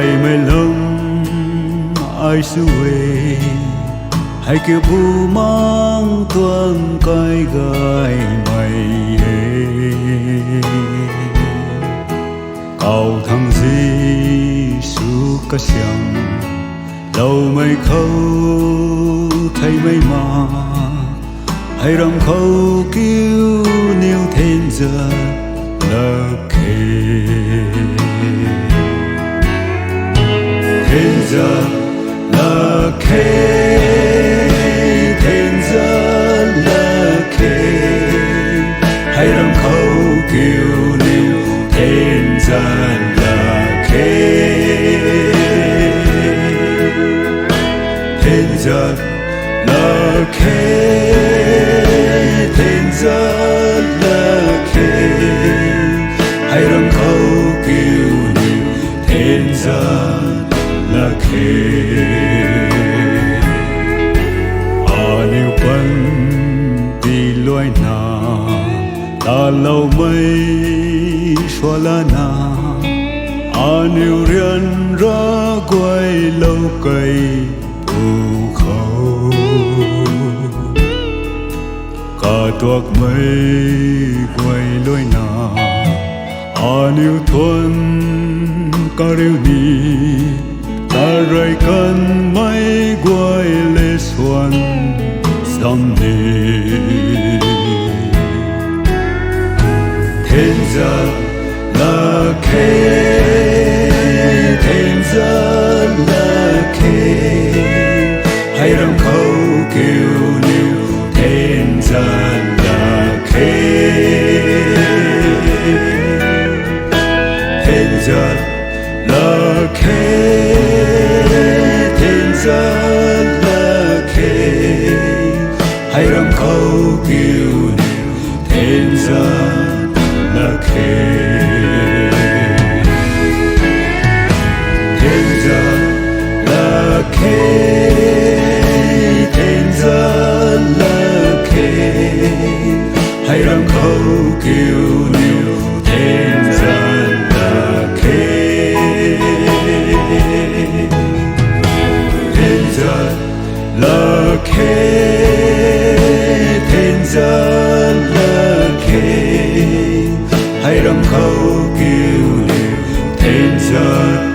ai mê lâm ai su về hay kêu bu mang tuôn cái gai mày cầu thằng gì su cả xiang lâu mây khâu thấy mây mà hay rằm khâu kêu níu thiên giờ là kề thiên giờ là kề thiên giờ là kề hay rằm khâu kêu níu thiên giờ là kề thiên giờ là kề thiên giờ là kề hay rằm khâu kêu níu thiên giờ là kề níu bắn đi loài na ta lâu mây xóa lá na níu riêng ra quay lâu cây bù khâu cả tuộc mây quay lối na níu thuần cả rêu đi ta rơi cơn mây quay lê xuân dòng đi thiên giờ là kề thiên giờ là kề hay rằm khâu kêu níu thiên giờ là kề thiên giờ là kề thiên giờ là kề hay rằm khâu kêu níu thiên giờ là kề thiên giờ là kề thiên giờ là kề hay rằm khâu kêu níu thiên giờ là kề thiên giờ là kề thiên giờ là kề hay rằm khâu kêu níu thiên giờ